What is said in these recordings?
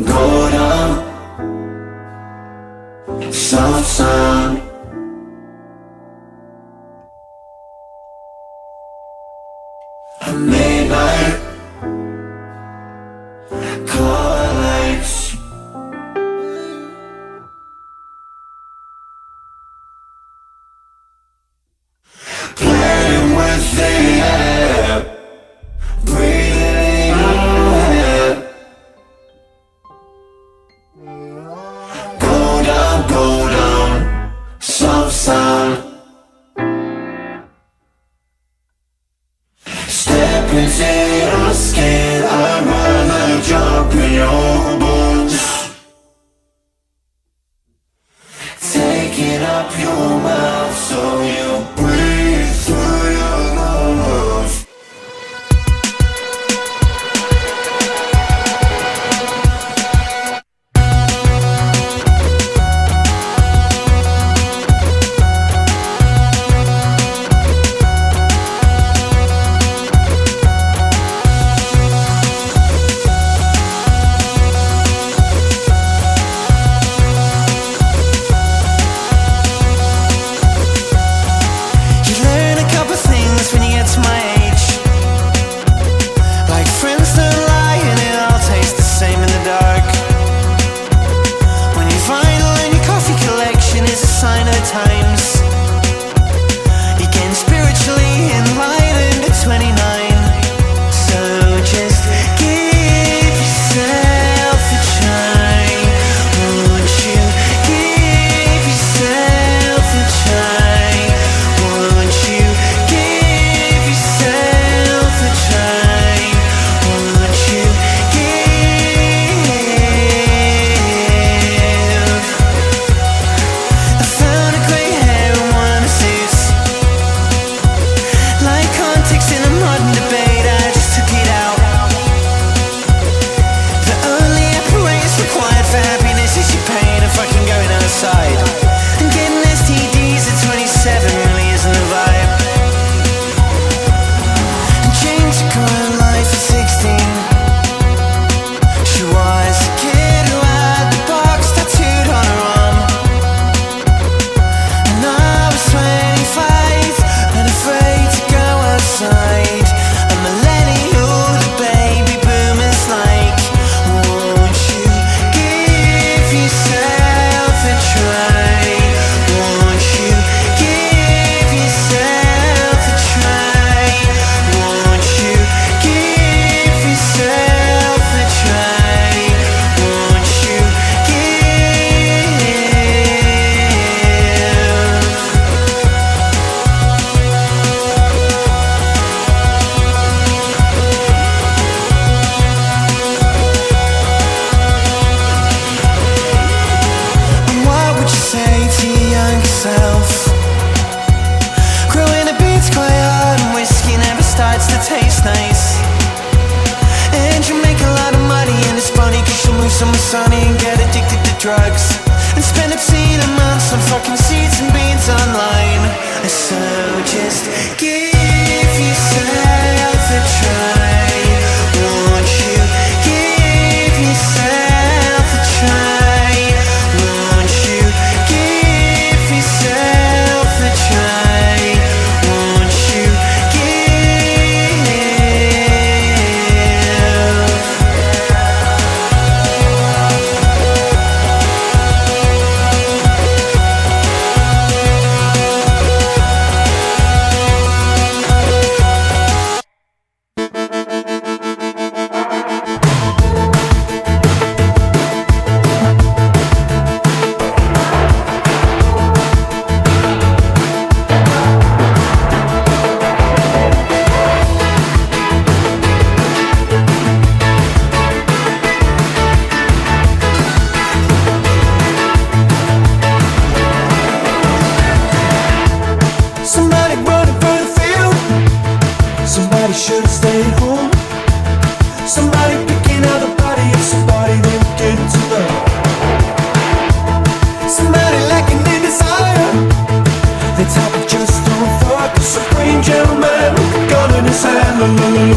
Go down, soft sound. Midnight correlates. Playing with the air, breathing in your head. Go down, soft sound. Step into your skin, I'd rather jump in your boots. Taking up your mouth so you breathe through your nose.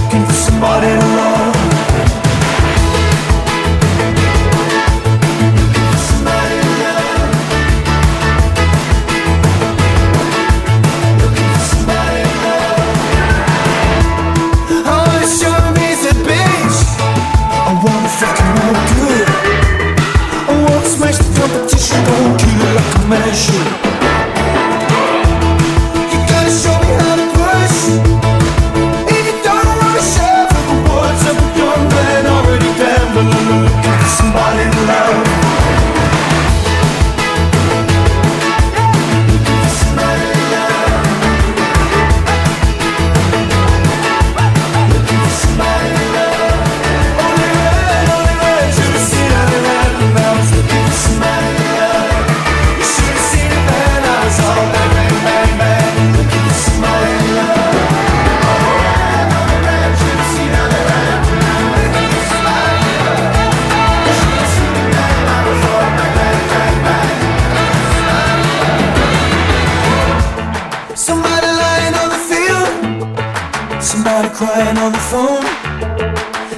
looking for somebody to love.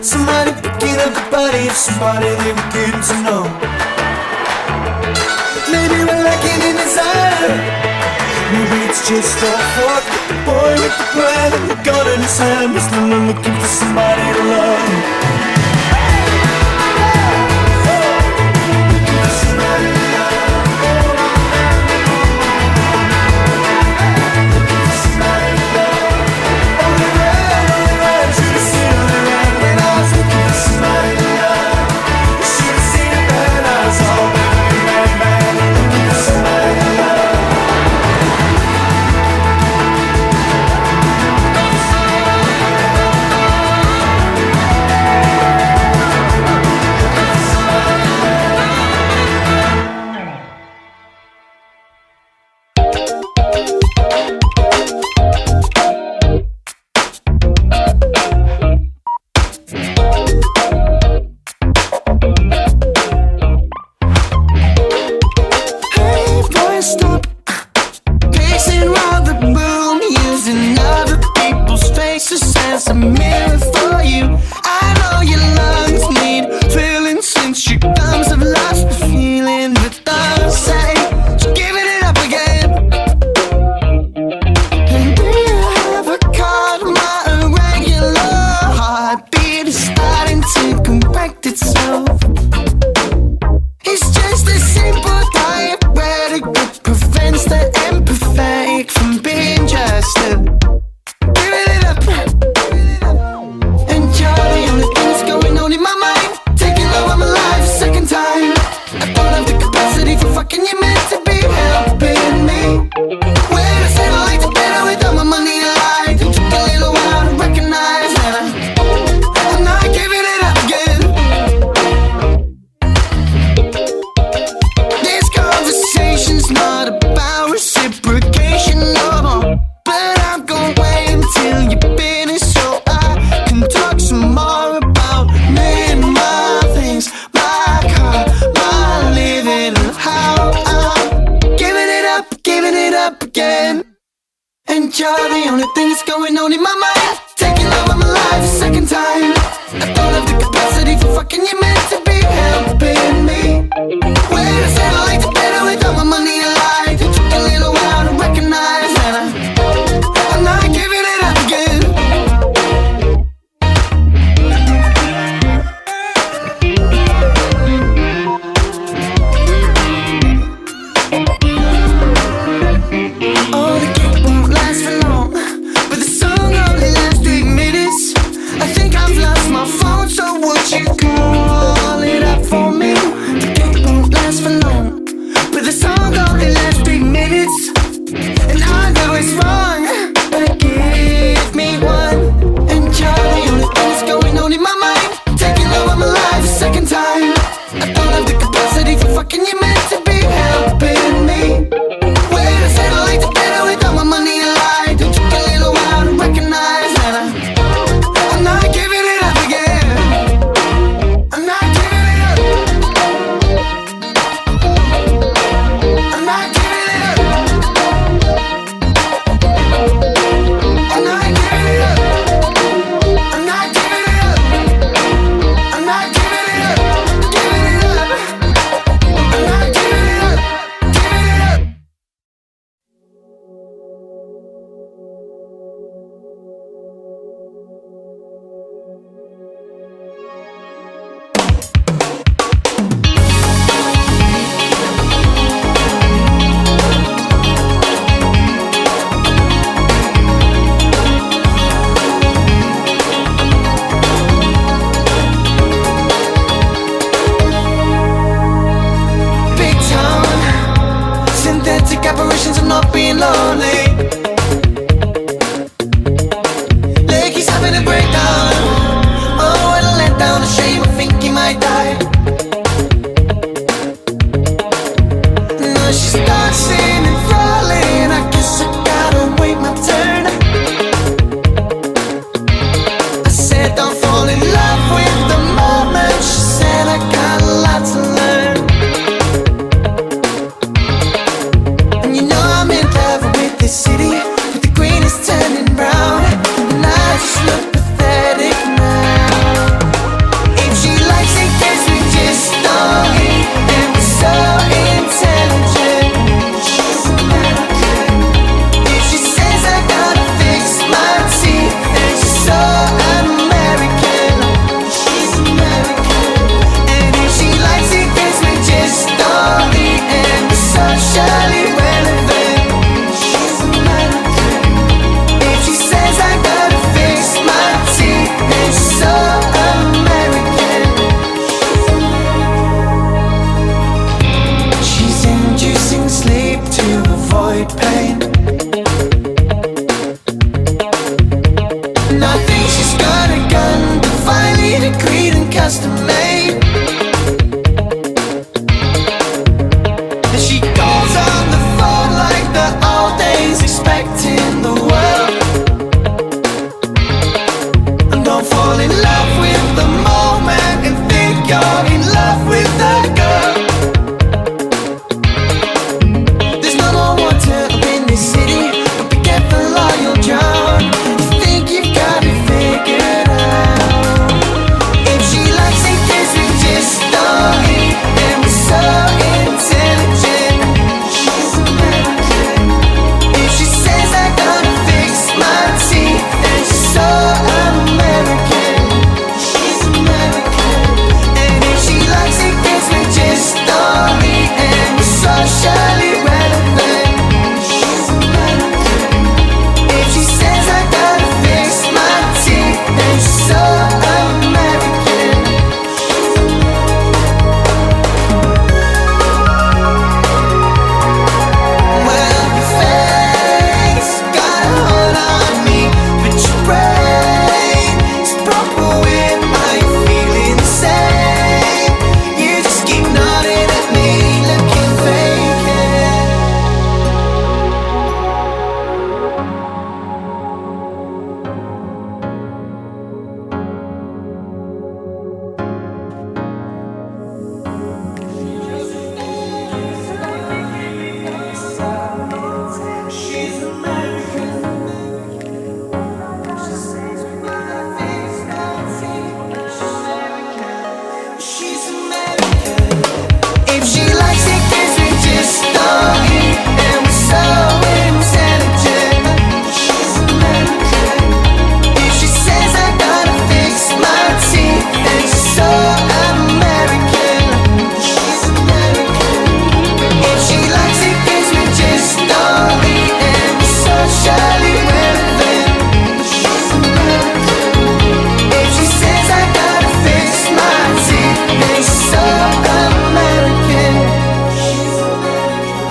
Somebody picking up the body of somebody they were getting to know. Maybe we're lacking in desire. Maybe it's just our fault. The boy with the plan and the gun in his hand is still looking for somebody to love. turning brown, and I just look pathetic now. custom made. And she goes on the phone like the old days, expecting the world. And don't fall in love with the moment and think you're in love with the girl. There's no more water up in this city, but be careful or you'll drown. You think you've got it figured out. If she likes it 'cause we just don't eat, and we're so intelligent, she's American. If she says I gotta fix my teeth, then she's so American. She's American. And if she likes it 'cause we just don't eat, and we're socially relevant, she's American. If she says I gotta fix my teeth, then she's so American. Well, your face got a hold on me, but your brain is proper with my feeling same. You just keep nodding at me, looking vacant. She's American. She's American. If she likes it 'cause we just don't eat, and we're so intelligent, she's American. If she says I gotta fix my teeth, then she's so American. She's American. If she likes it 'cause we just don't eat, and we're socially relevant, she's American. If she says I gotta fix my teeth, then she's so American. She's American.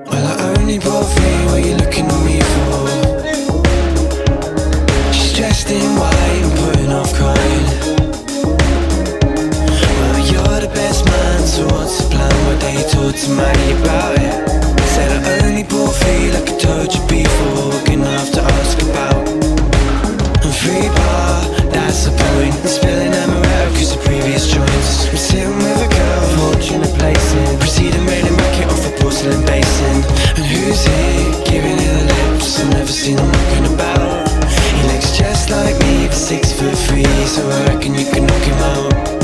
Well, I only bought three, what you looking at me for? She's dressed in white and putting off crying. Well, you're the best man, so what's the plan? What day you talk to Maggie about it? Said I only bought three, like I told you before. We're gonna have to ask about a free bar, that's the point. Spilling amaretto cause the previous joints. I'm sitting with a girl, fortune a placing. Proceeding raining racket off a porcelain basin. And who's here, giving it the lips? I've never seen him knocking about. He looks just like me, but 6'3", so I reckon you can knock him out.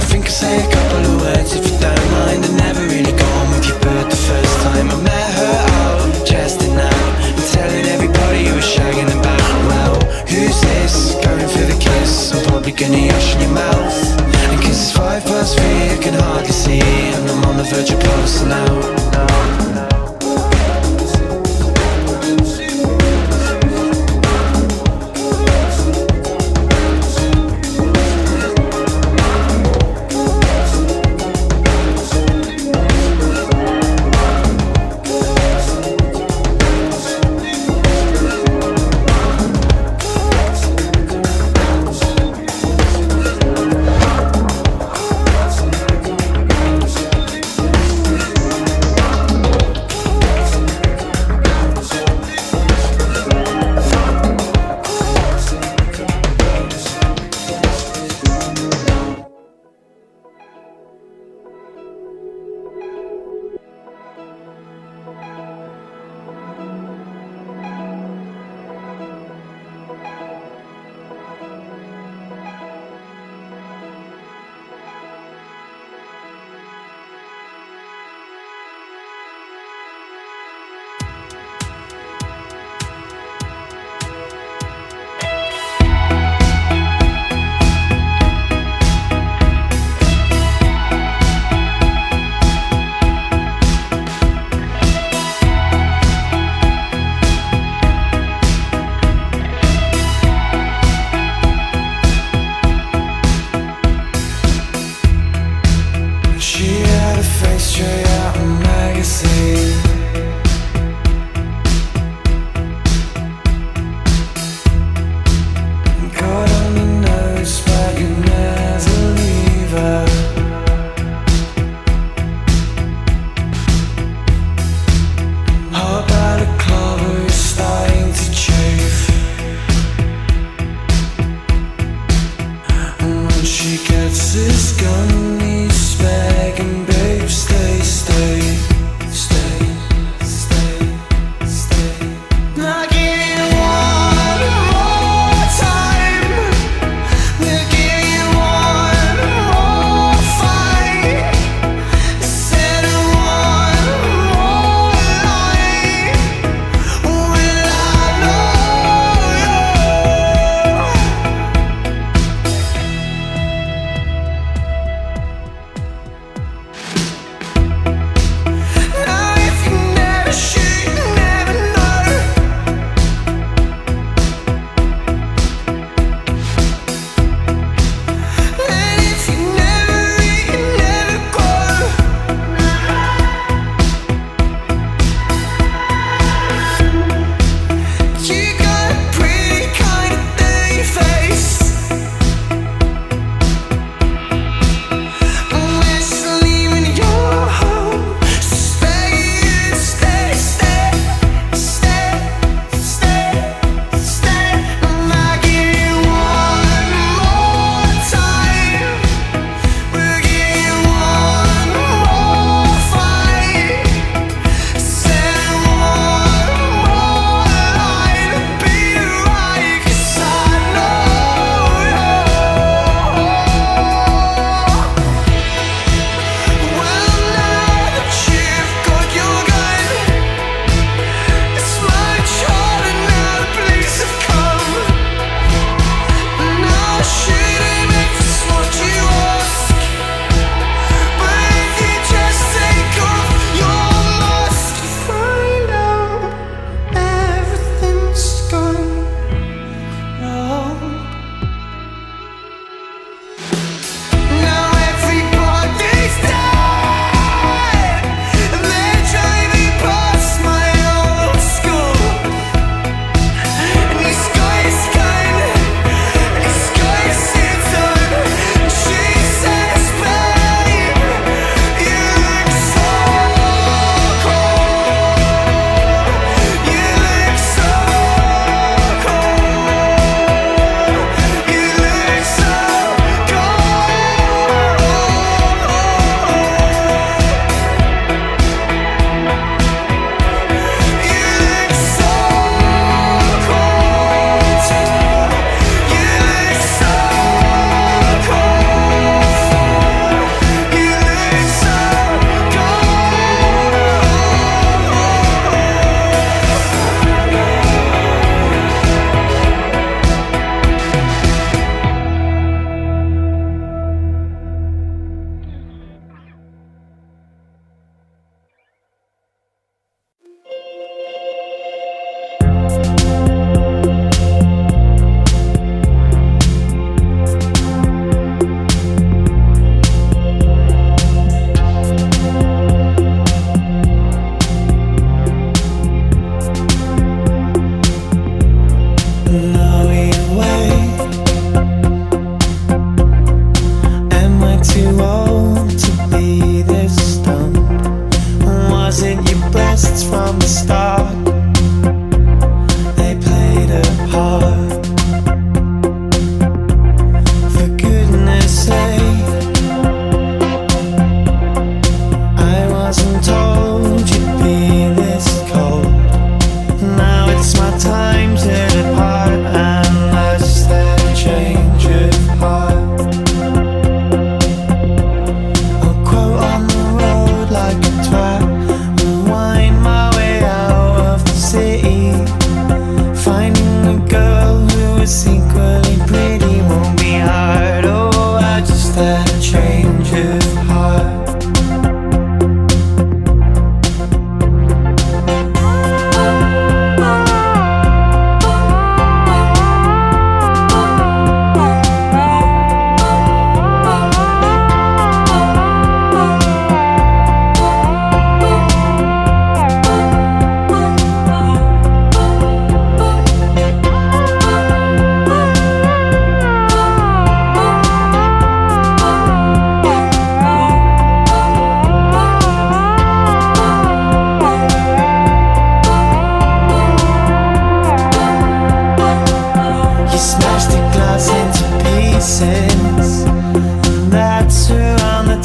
I think I'll say a couple of words if you don't mind. I never really gone with your bird the first time I met her out, chesting out and telling everybody you were shagging about. Well, who's this going for the kiss? I'm probably gonna yash in your mouth. And 'cause it's 3:05, I can hardly see, and I'm on the verge of passing out.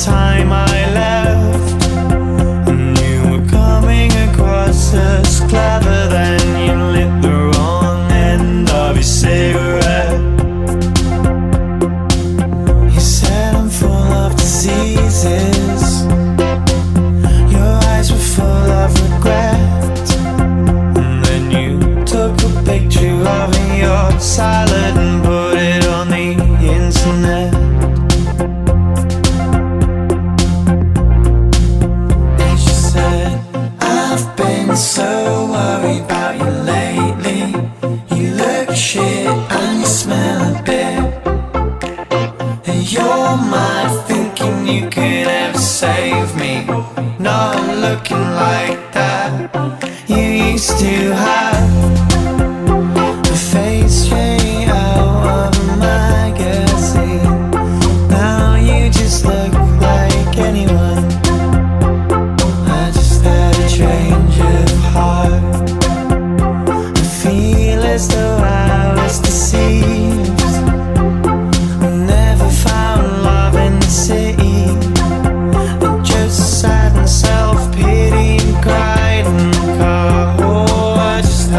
time I left, and you were coming across as clever. Then you lit the wrong end of your cigarette. You said I'm full of diseases. Your eyes were full of regret. And then you took a picture of your salad and put it on the internet. And she said, I've been so worried about you lately. You look shit and you smell a bit. And you're mad thinking you could ever save me. Not looking like that you used to have. A face straight out of a magazine. Now you just look like anyone. I just had a change of heart. I feel as though I was deceived. Never found love in the city. I just sat in self-pity and cried in the car. Oh, I just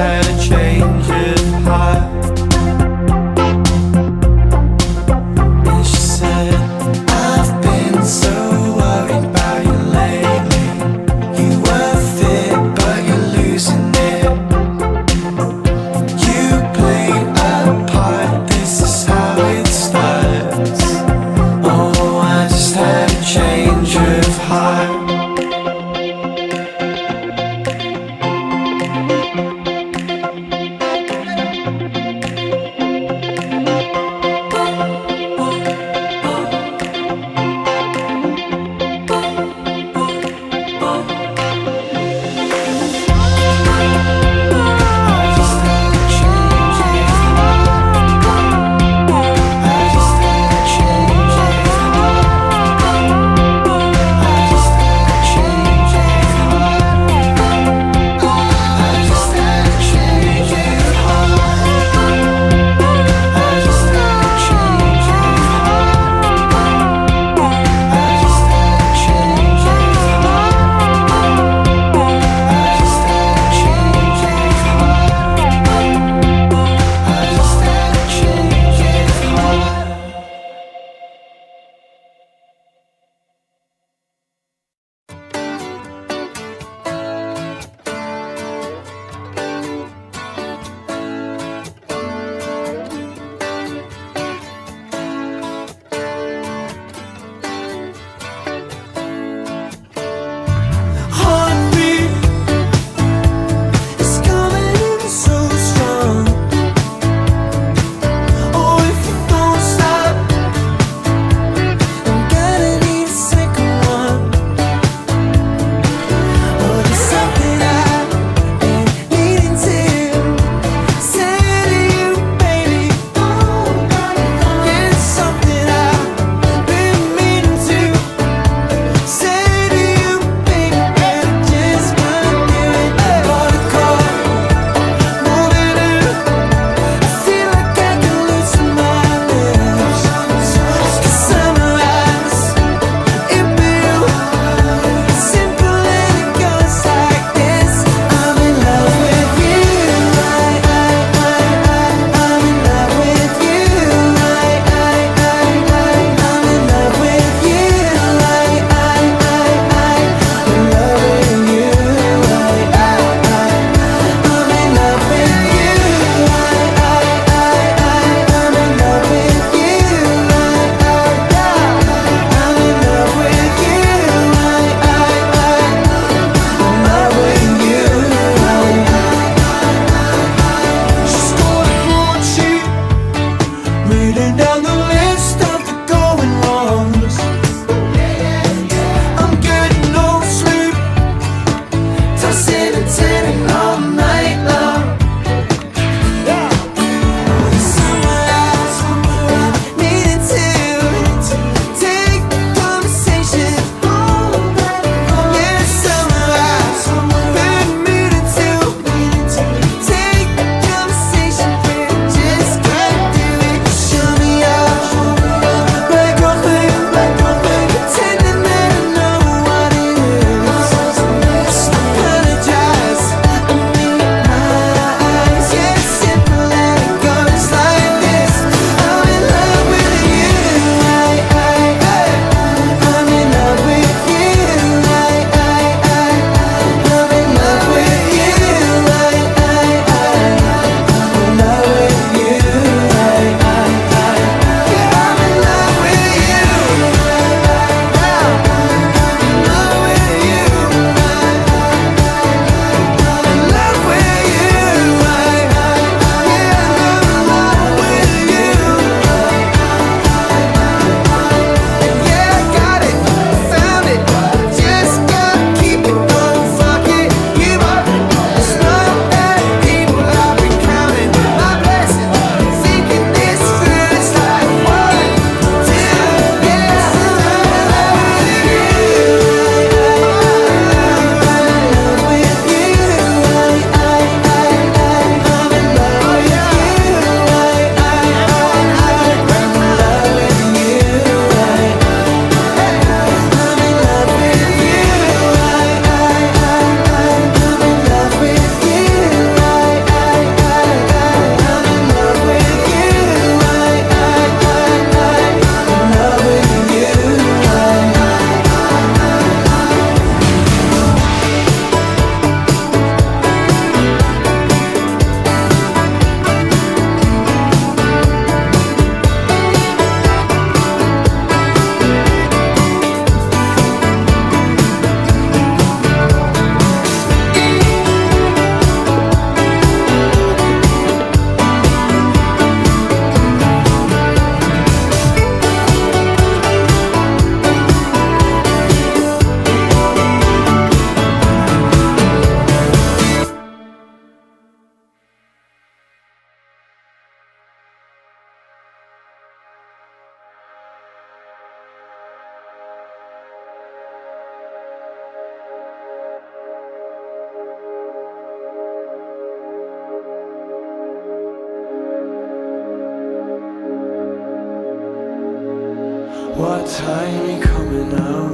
What time you coming out?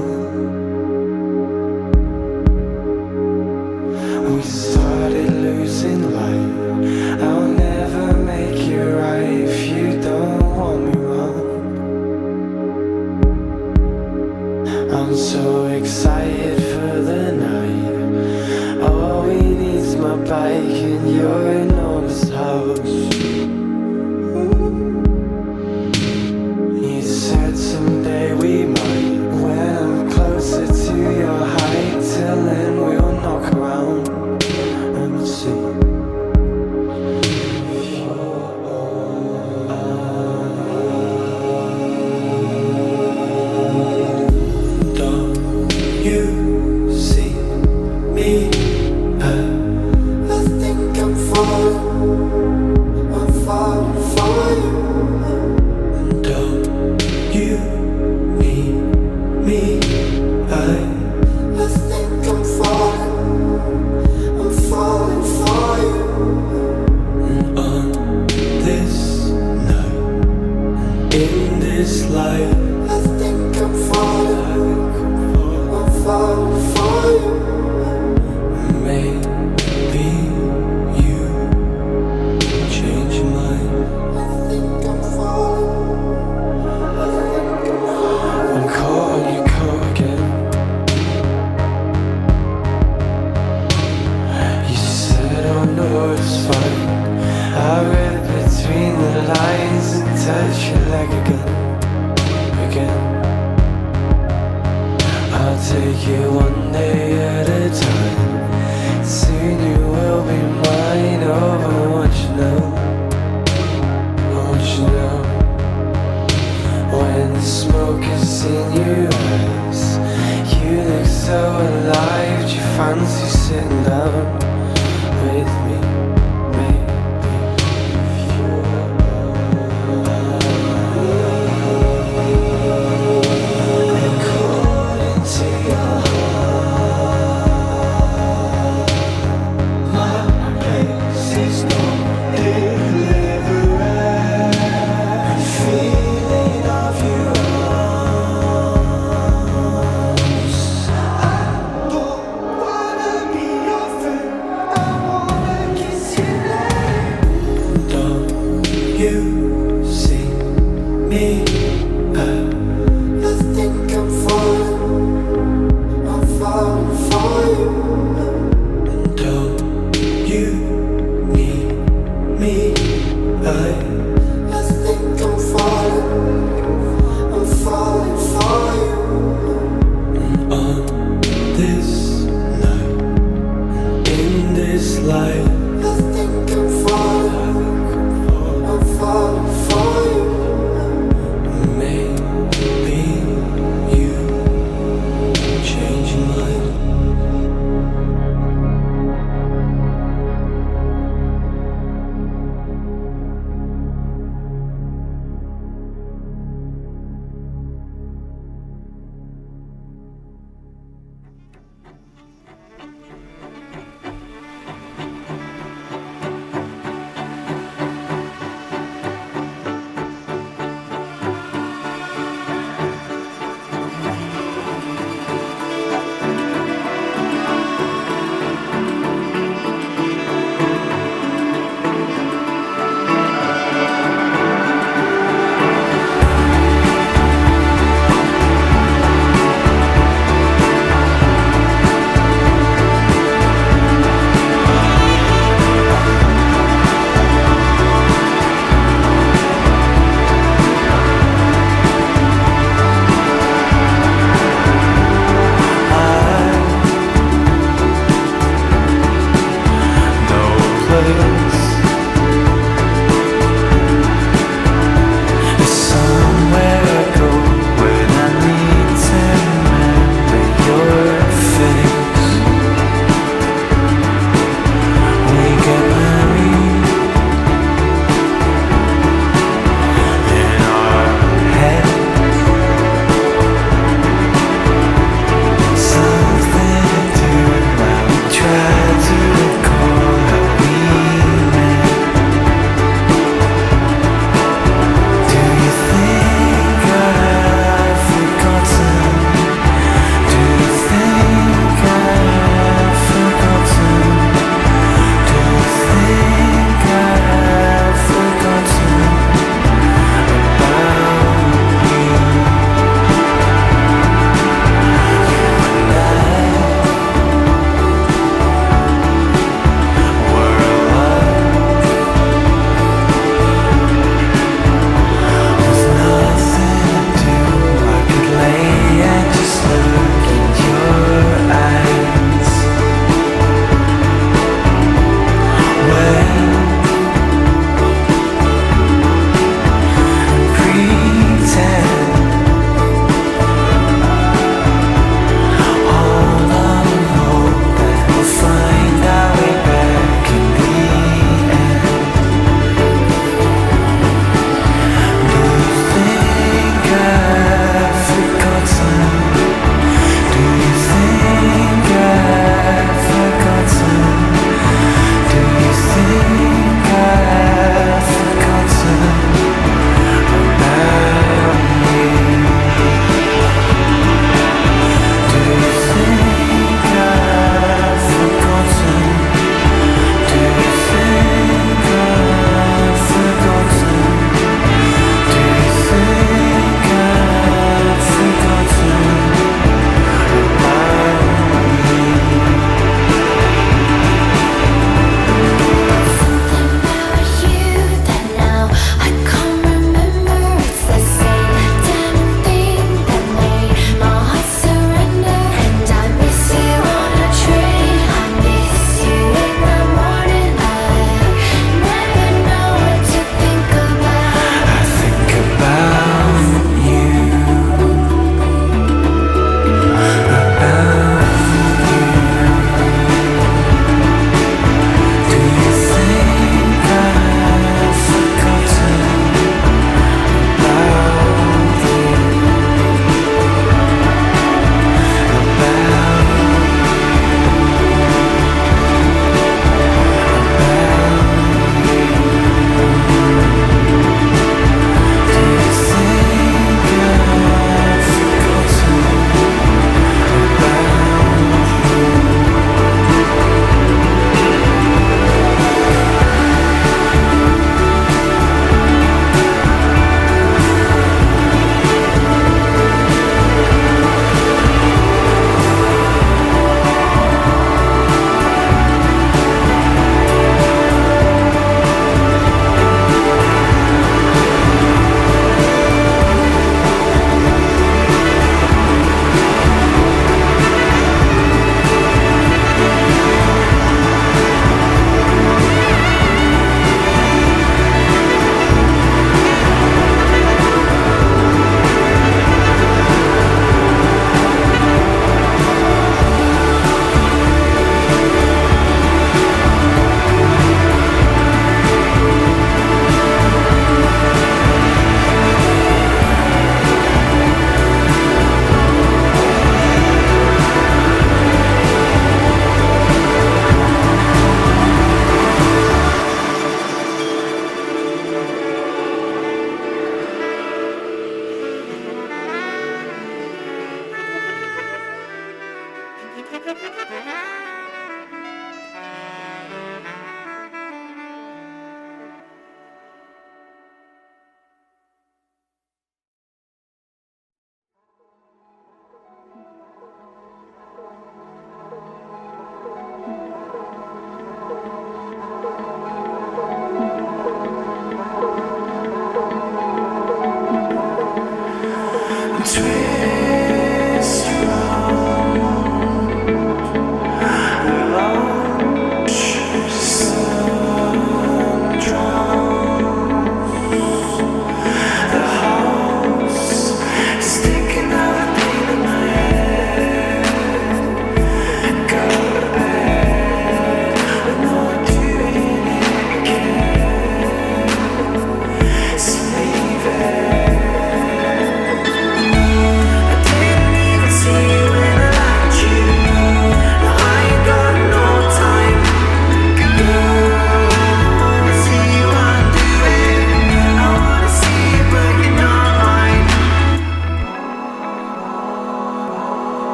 We started losing light. I'll never make it right if you don't want me wrong. I'm so excited for the night. All we need's my bike and your enormous house. You said someday we might. When I'm closer to your height, till then we'll knock around and see.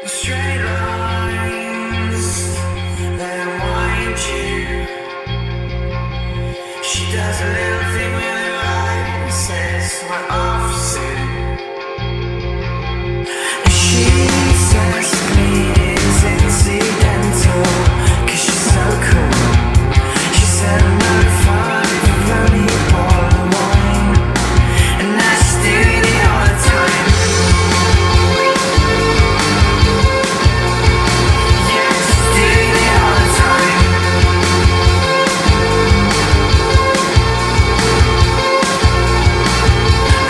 Straight lines that wind you. She does a little thing with her eyes, says we're opposite. She says me is incidental, 'cause she's so cool. She said I'm not fine if only a bottle of wine, and I just do it all the time.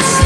It's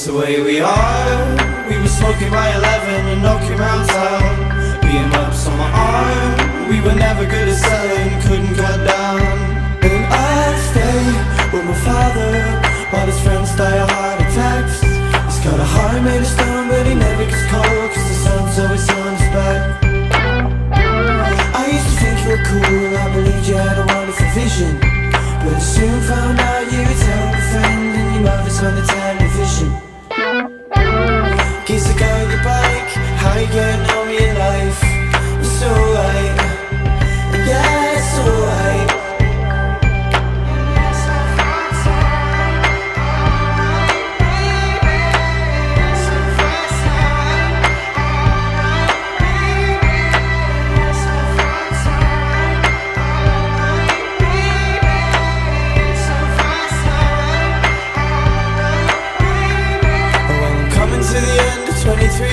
the way we are. We were smoking by 11 and knocking round town. Being ups on my arm. We were never good at selling, couldn't cut down. And I'd stay with my father while his friends die of heart attacks. He's got a heart made of stone, but he never gets cold, cause the sun's always on his back. I used to think you were cool, I believed you had a wonderful vision, but I soon found out you were a terrible friend, and your mother's on the television. Kids that go on your bike, how you getting on with your life? It's alright, yeah, it's alright.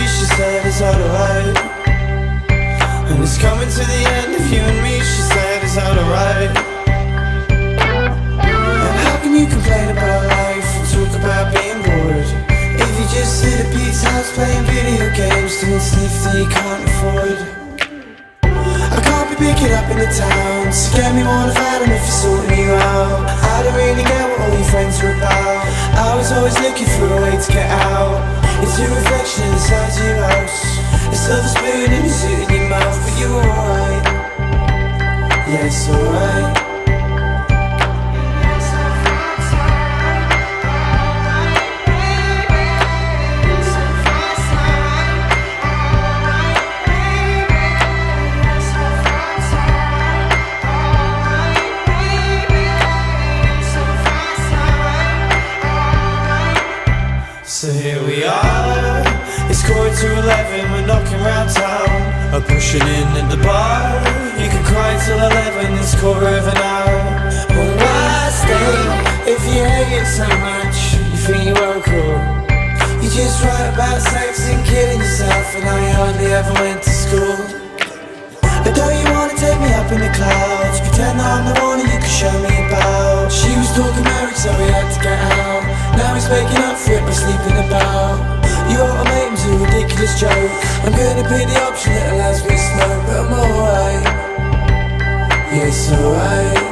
She said it's alright. And it's coming to the end of you and me. She said it's alright. And how can you complain about life and talk about being bored if you just sit at Pete's house playing video games, doing stuff that you can't afford? I can't be picking up in the town, so get me one of Adam if you're sorting you out. I don't really get what all your friends are about. I was always looking for a way to get out. It's a reflection in the size of your house. A silver spoon and you suit in your mouth, but you're alright. Yeah, it's alright. So here we are, it's 11:15, we're knocking round town. I'm pushing in at the bar, you can cry till 11, it's 1/4 hour. Well, why stay if you hate it so much, you think you won't cool? You just write about sex and killing yourself, and now you hardly ever went to school. But don't you wanna take me up in the clouds, pretend that I'm the one that you could show me about? She was talking marriage, so we had to get out. Now he's making up for it by sleeping about. You ultimatum's a ridiculous joke. I'm gonna pick the option that allows me to smoke, but I'm alright. Yeah, it's alright.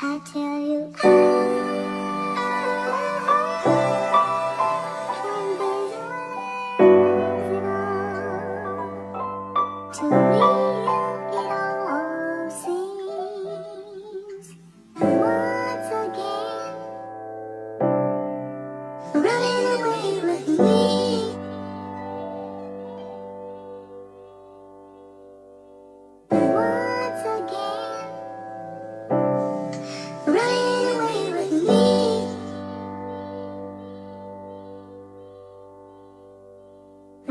I tell you, I can't visualize it all. To real it all seems. Once again, running away with me. Once again, running away with me.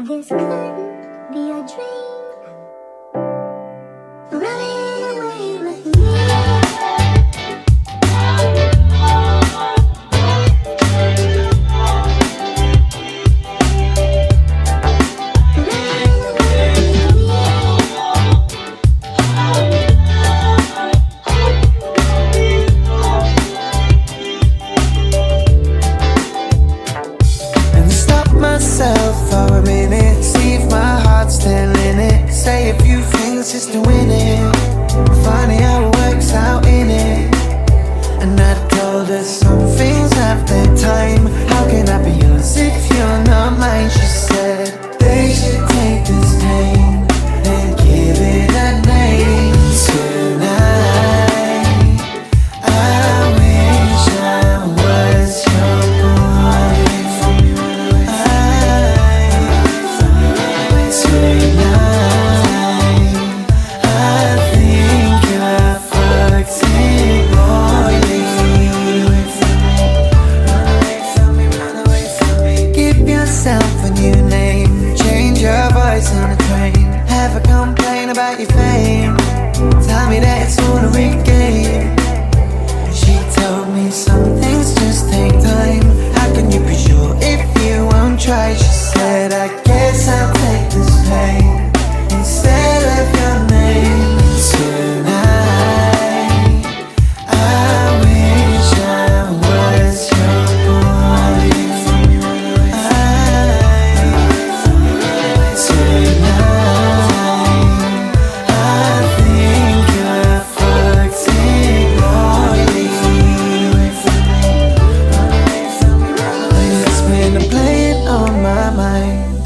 This couldn't be a dream. Running away with me. And I stop myself for a minute, see if my heart's still in it. Say a few things just to win it. Funny how it works out in it. And I told her some things have their time. How can I be yours if you're not mine? She said they should take this pain and give it a name. Tonight, I wish I was your boy. Tonight, I think I fucked it royally. Run away from me. Give yourself a new name. Change your voice on a train. Have a complaint about your fame. Tell me that it's all a rigged game. She told me some things just take time. How can you be sure if you won't try? She said, I guess I'll take this pain instead of your name. Tonight, I wish I was your boy. Tonight, I think I fucked it royally. It's been a playing on my mind.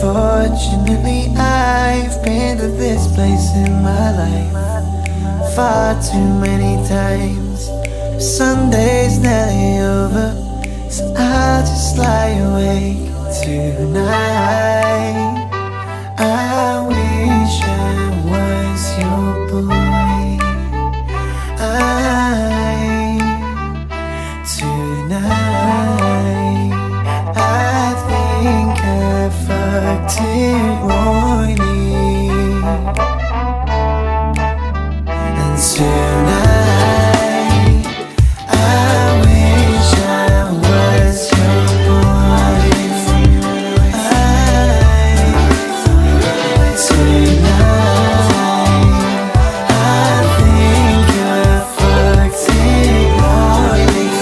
Fortunately, I've been to this place in my life far too many times. Sunday's nearly over, so I'll just lie awake tonight. I wish I was your boy. Tonight, I think I fucked it royally. And tonight, I wish I was your boy. Tonight, I think I fucked it royally.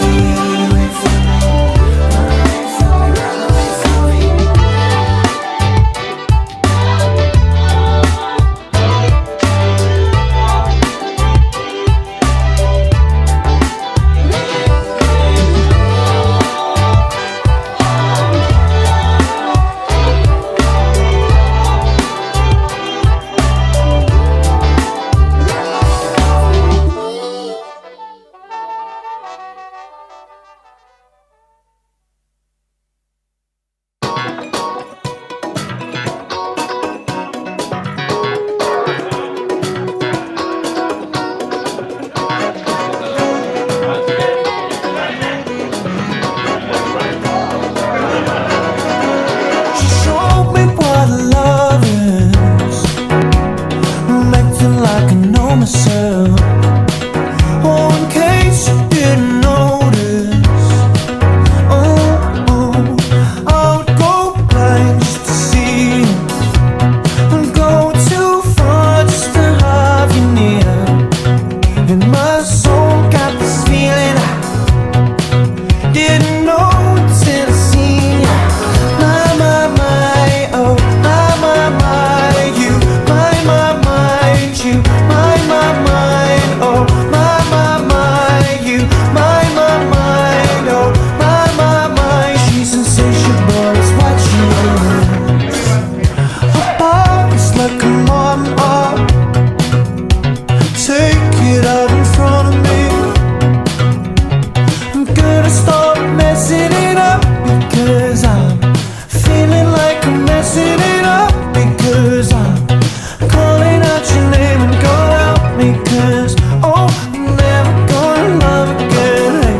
Oh, I'm never gonna love again. Hey,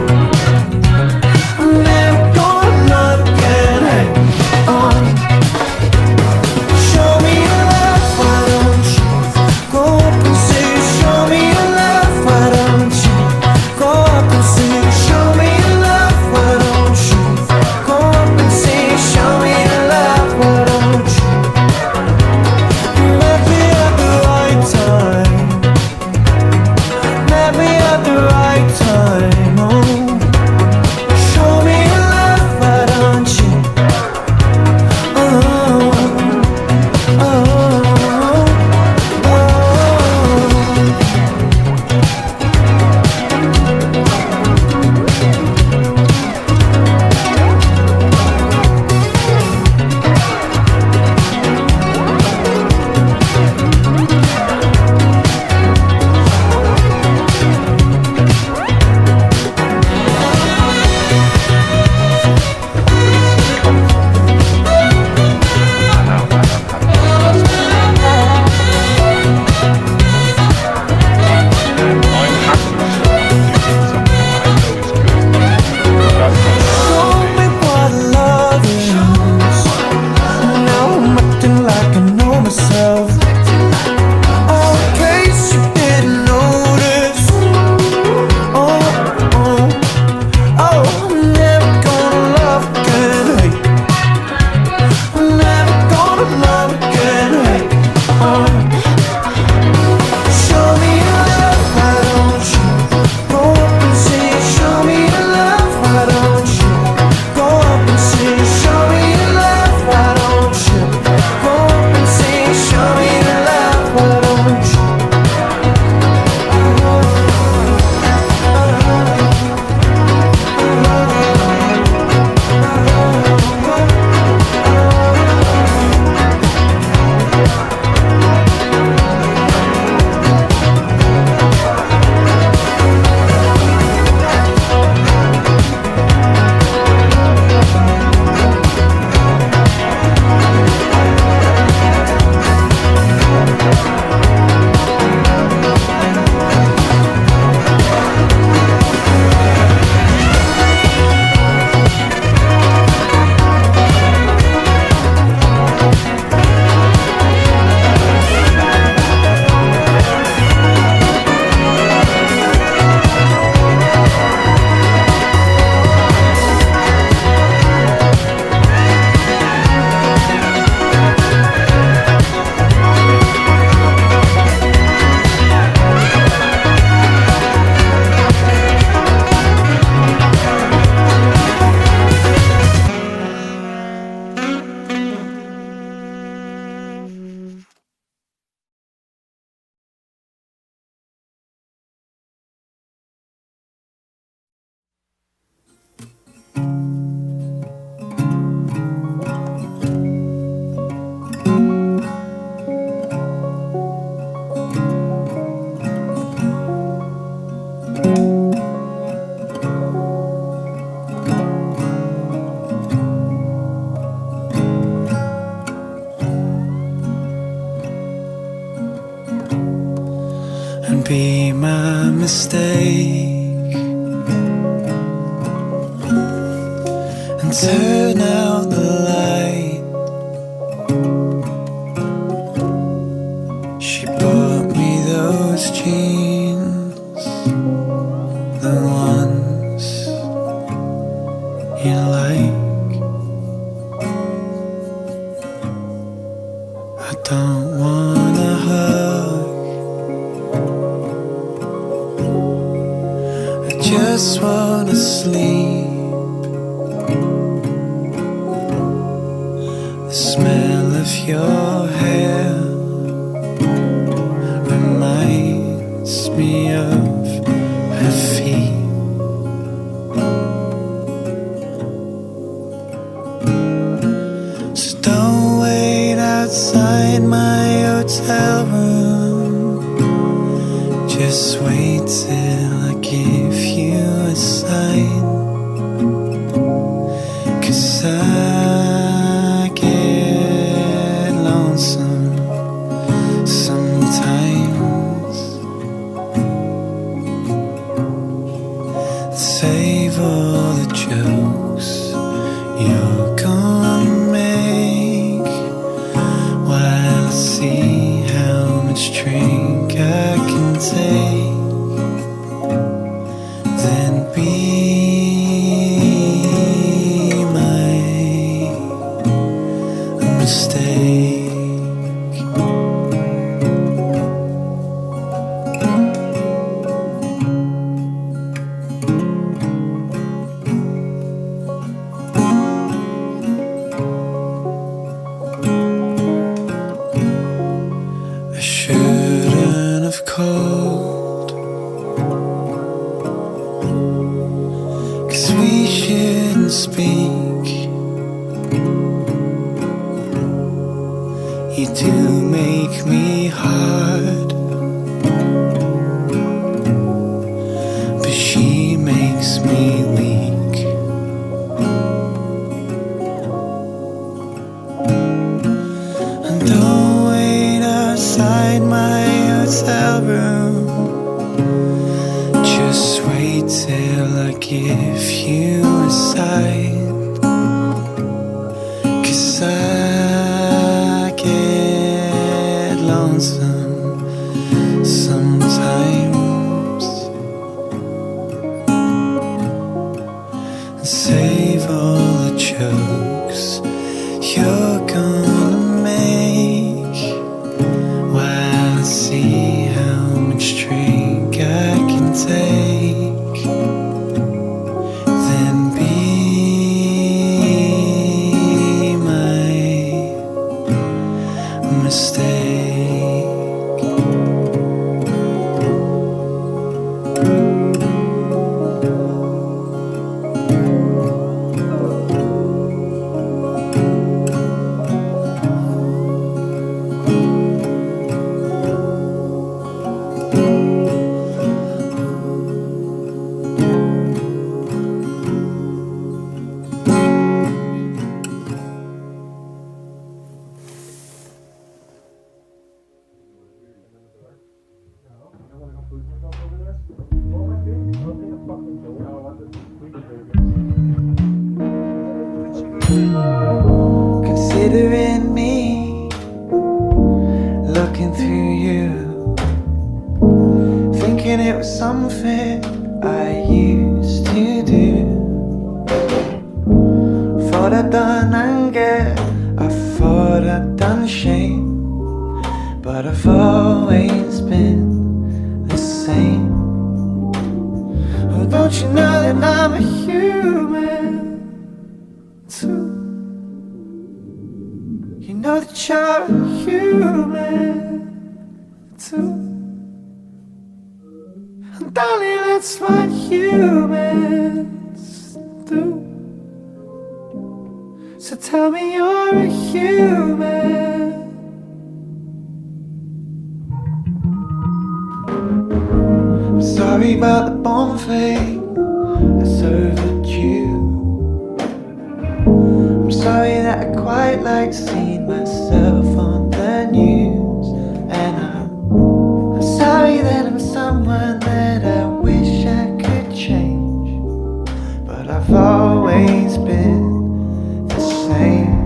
I'm never gonna love again. Hey, show me your love, why don't you go up and say, show me your love, why don't you go up and say, show me your love, why don't you go up and say, show me your love, why don't you? You met me at the right time, met me at the right time. Oh, show me your love, why don't you? Oh, oh, oh. Show me what love is. Now I'm acting like I know myself. Oh, in case you didn't notice. Oh, oh, oh, I'm never gonna love again. Hey, I'm never gonna love again. Hey, show me your love, why don't you go up and say, show me your love, why don't you go up and say, show me your love, why don't you go up and say, show me your love, why don't you? And be my mistake and turn out the light. She bought me those jeans, the ones you like. I don't wanna hug, I just wanna sleep. The smell of your hair reminds me of her feet. So don't wait outside my hotel room, just wait till I give you a sign. 'Cause I get lonesome sometimes. Save all the jokes you're gonna make while I see how much drink I can take. Then be my mistake. I shouldn't have called, 'cause we shouldn't speak. You do make me hard, but she makes me weak. And don't wait outside my hotel room, just wait till I give you a sign. 'Cause I get lonesome sometimes. Save all the jokes you're gonna make while I see how much drink I can take. Then be my mistake. Considering me, looking through you, thinking it was something I used to do. Thought I'd done anger, I thought I'd done shame, but I've always been the same. Oh, don't you know that I'm a human too? You know that you're a human too. And darling, that's what humans do. So tell me you're a human. I'm sorry about the bomb thing I served you. I'm sorry that I quite like seeing myself on the news. And I'm sorry that I'm someone that I wish I could change, but I've always been the same.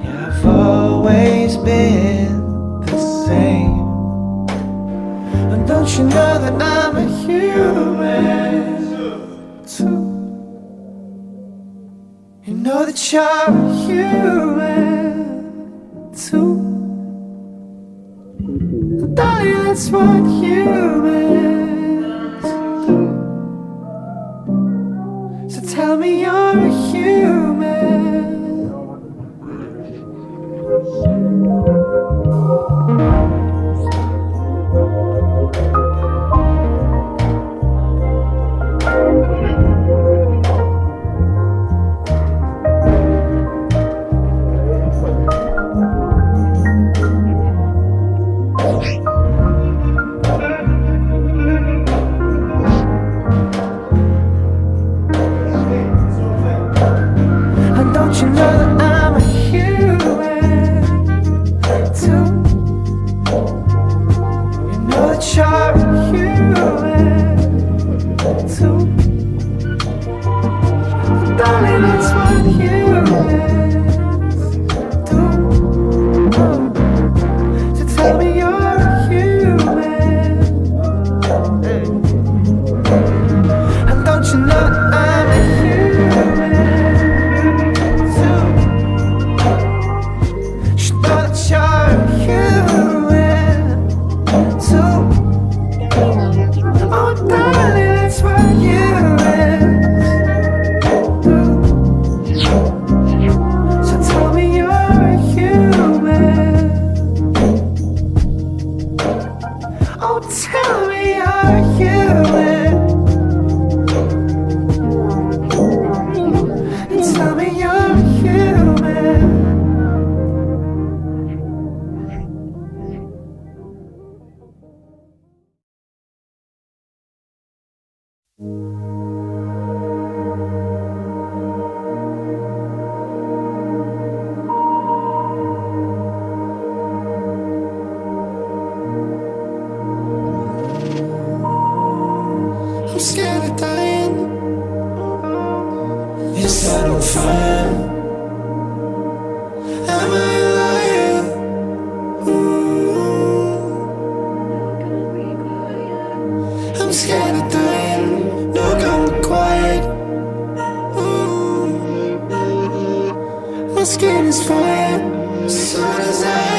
Yeah, I've always been the same. And don't you know that I'm a human too? You know that you're a human too. Darling, that's what humans do. So tell me you're a human. you're a human. Oh, tell me, are you human? Tell me you're human. I'm scared of dying. Is that on fire? Am I a liar? I'm scared of dying. No, I'm quiet. My skin is fire. So does I.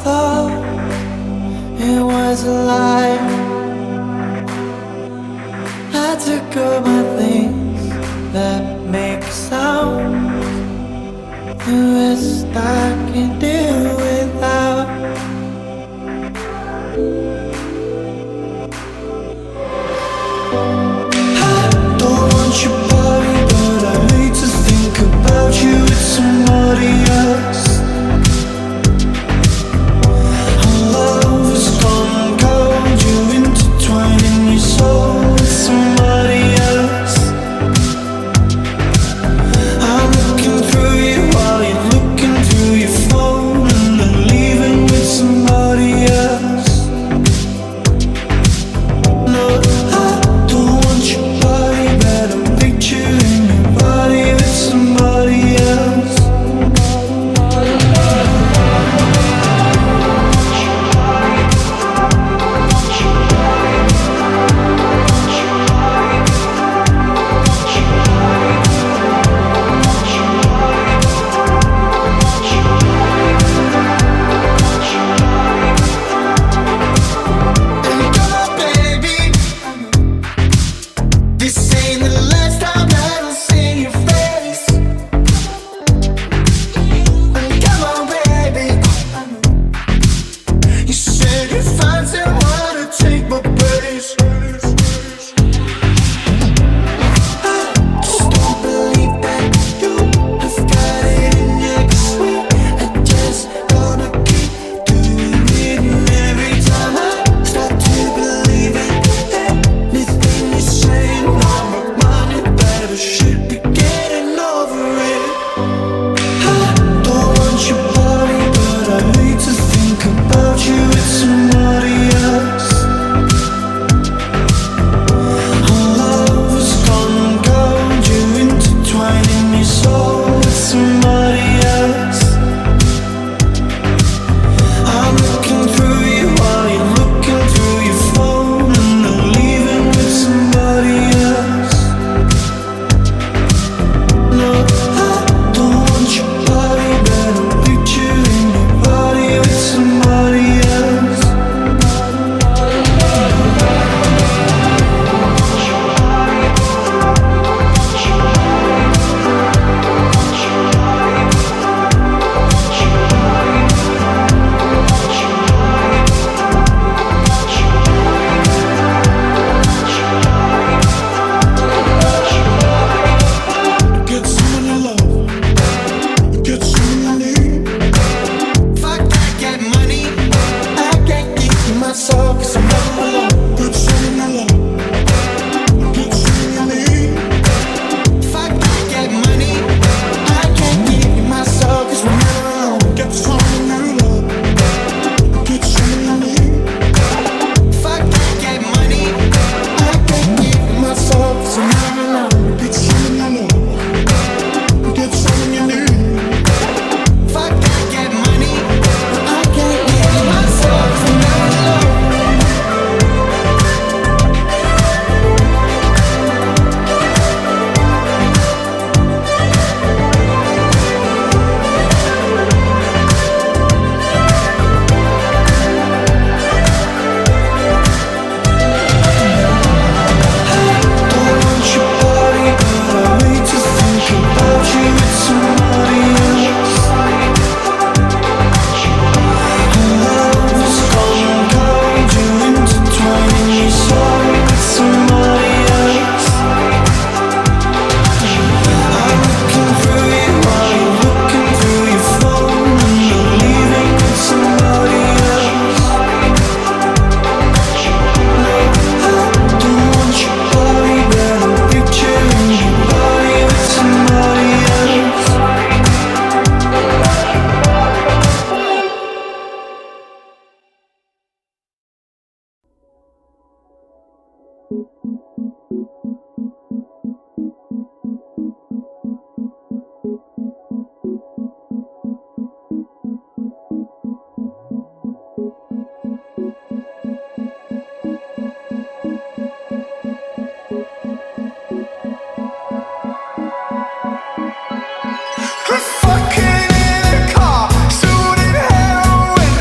thought it was a lie. I took all my things that make sound, the rest I can do without. I don't want your body, but I hate to think about you with somebody else. Our love has gone cold, you intertwining your soul with somebody else. I'm looking through you while you're looking through your phone, and then leaving with somebody else. No, I don't want your body, but I'm picturing your body with somebody else. And come on, baby, this ain't the last time that I'll see your face. And come on, baby, you said you'd find someone to take my place. I just don't believe that you have got it in you, 'cause we are just gonna keep doing it. And every time I start to believe it, anything you're saying, I'm reminded that I should be getting over it. I don't want your body, but I hate to think about you with somebody else. Our love has gone cold, you intertwining your soul with somebody else. I'm looking through you while you're looking through your phone, and then leaving with somebody else. No, I don't want your body, but I'm picturing your body with somebody else. Get someone you love, get someone you need. Fuck, I get money, I can't keep to myself, 'cause I'm never alone. Get someone you love, get someone you need. Fuck, I get money, I can't keep to myself, 'cause we're never alone. Get someone you love, get someone you need. Fuck, I get money, I can't keep to myself, 'cause I'm never alone. Get someone you love, get someone you need. Fuck, I get money, I can't keep to myself, 'cause I'm never alone. Don't want your body, but I hate to think about you with somebody else. Our love has gone cold, you intertwining your soul with somebody else. I'm looking through you while you're looking through your phone, and you're leaving with somebody else. No, I don't want your body, but I'm picturing your body with somebody else. Fucking in a car, shooting heroin,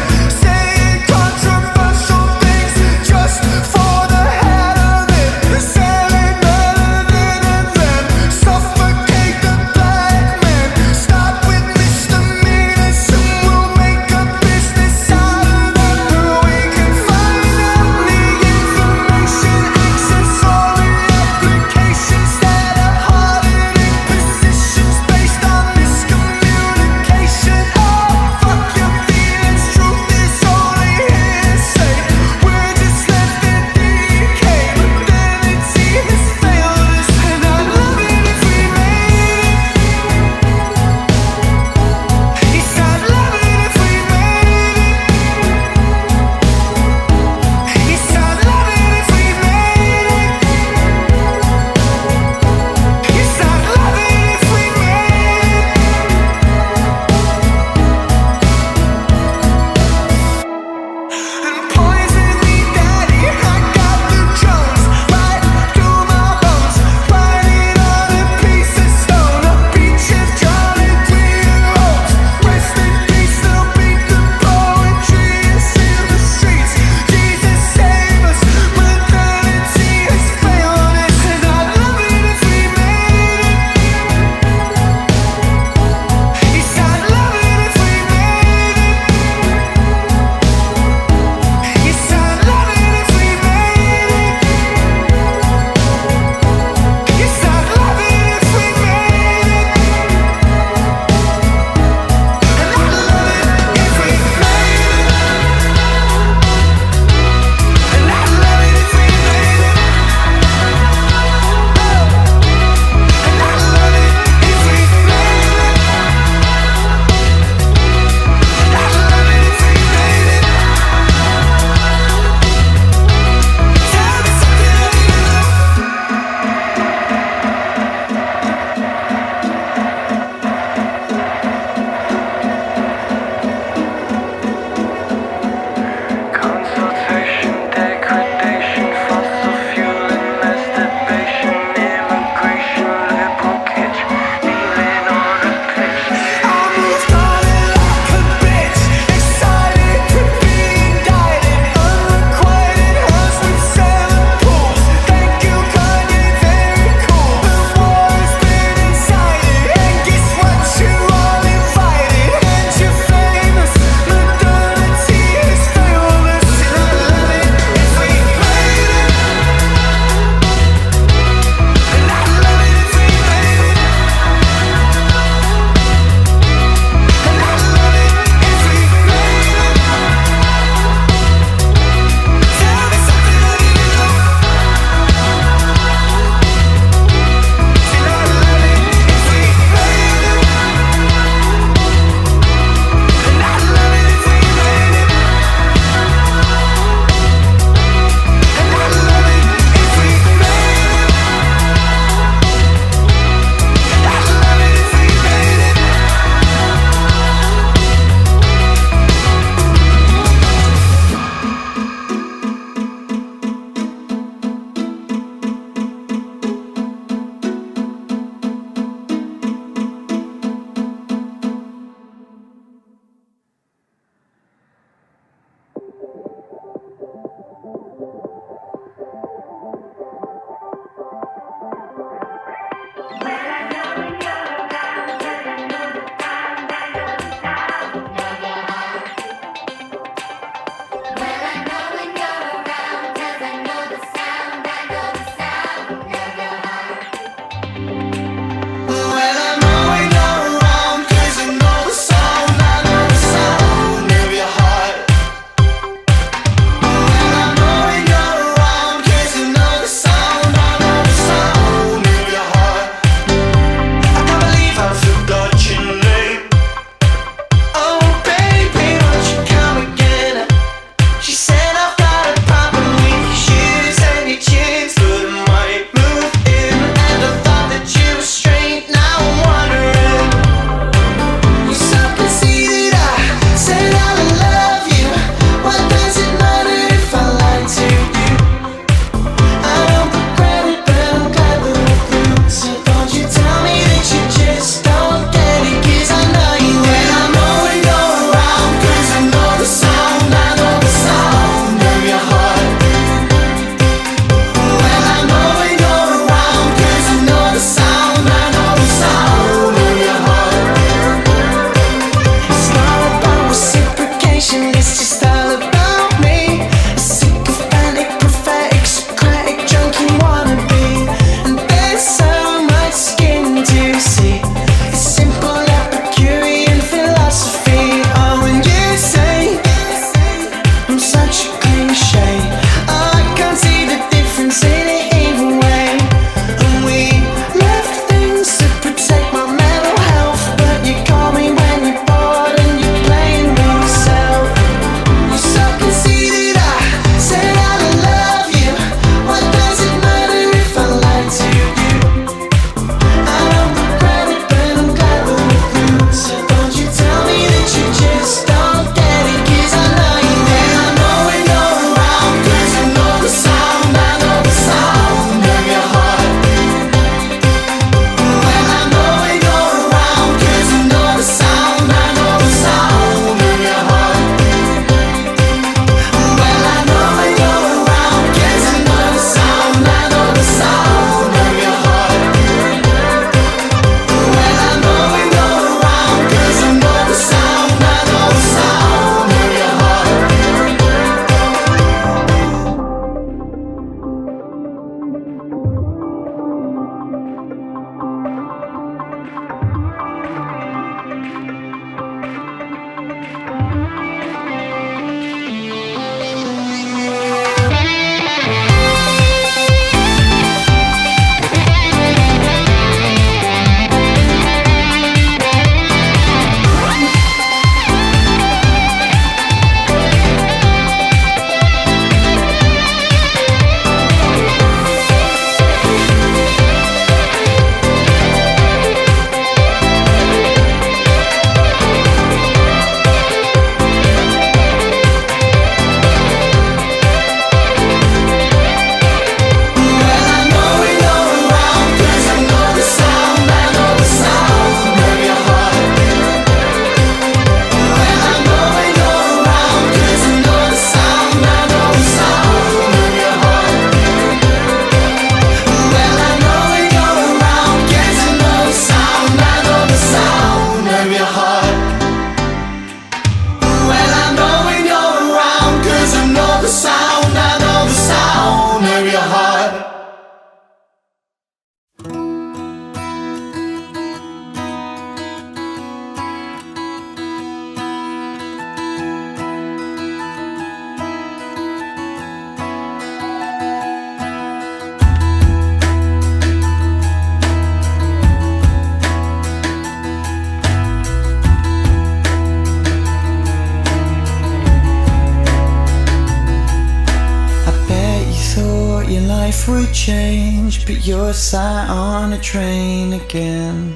life would change, but you're sat on a train again.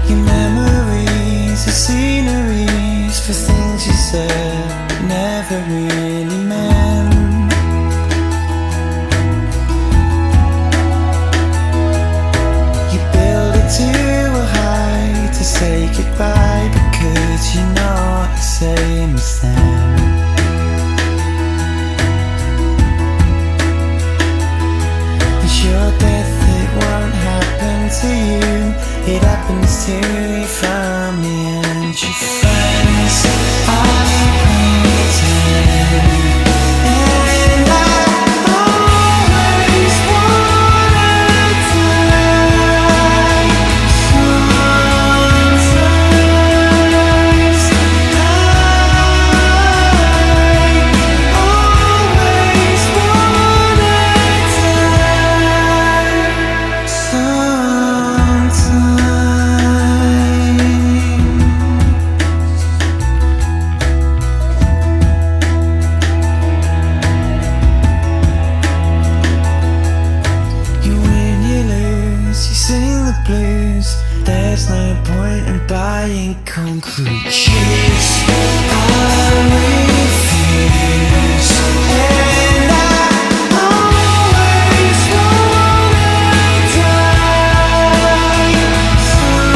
Your memories are sceneries for things you said but never really meant. You build it too high to say goodbye, because you're not the same as them. It's your death, it won't happen to you, it happens to your family and your friends. I pretend, and I always wanna die. Sometimes there's no point in buying concrete cheese. I refuse, and I always wanna die. Sometimes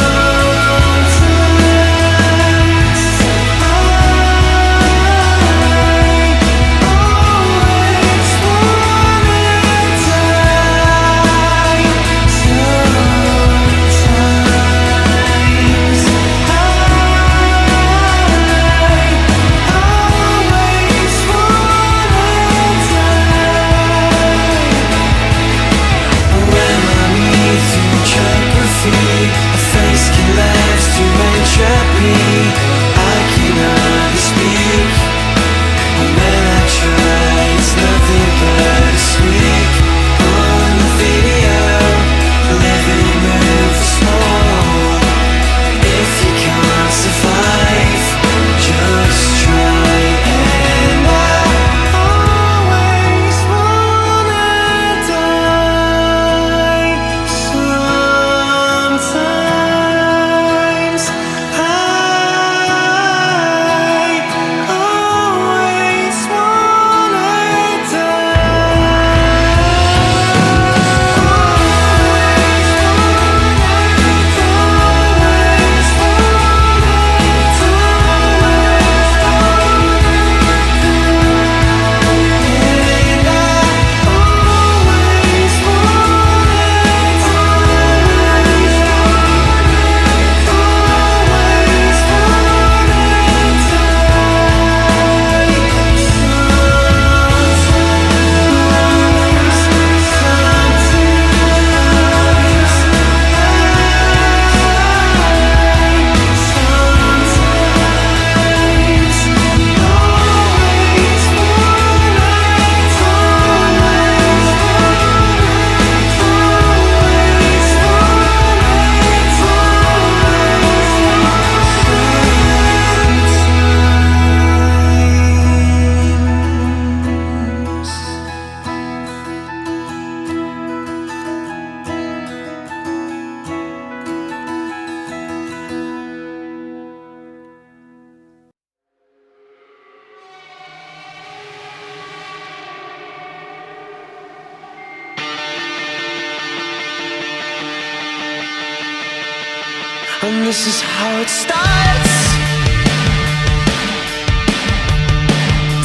and this is how it starts.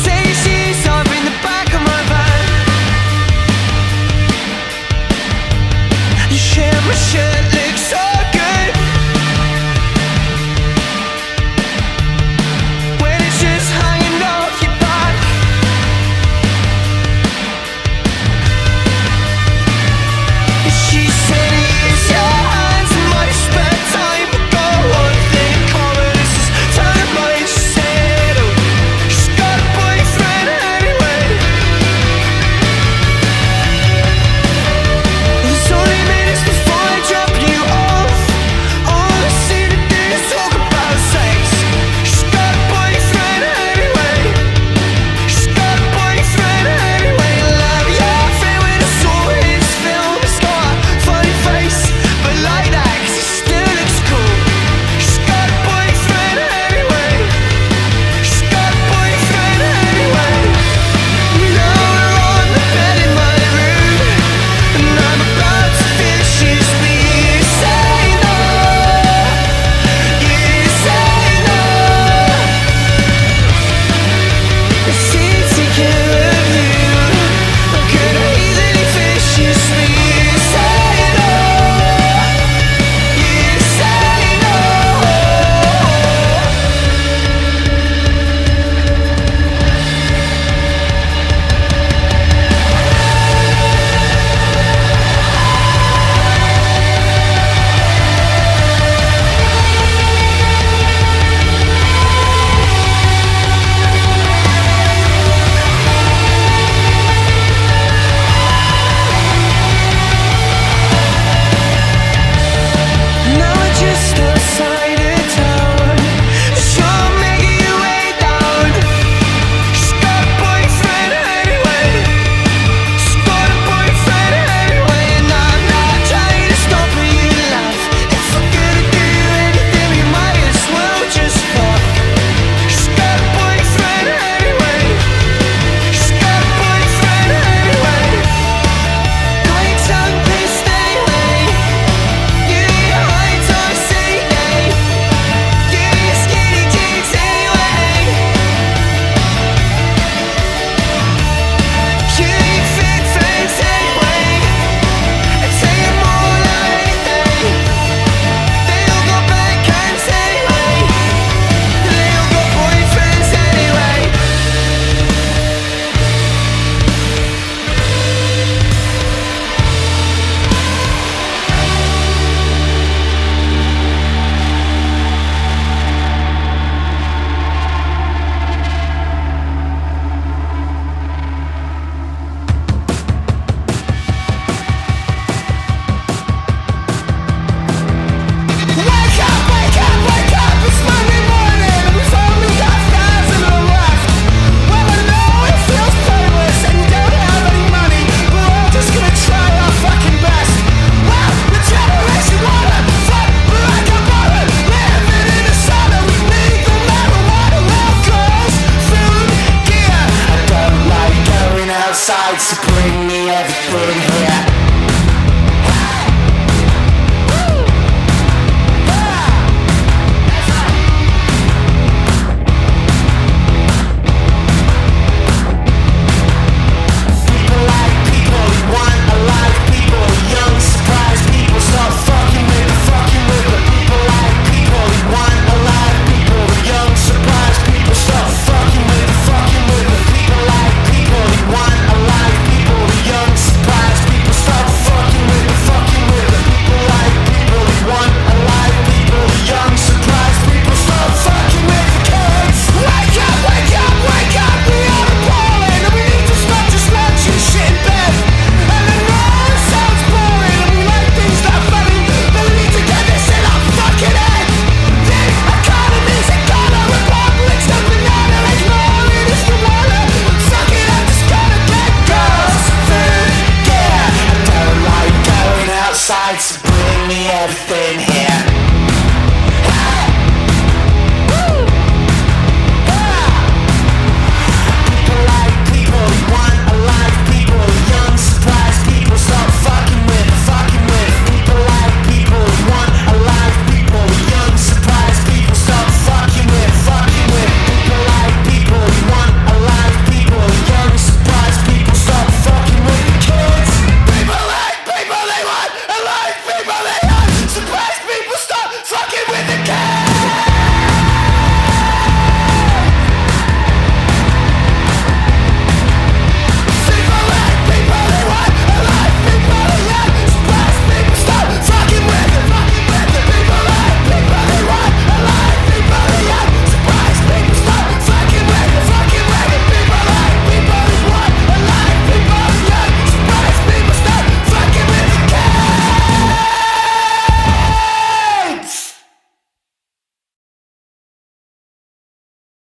Take your seats off in the back of my van. You share my shirt.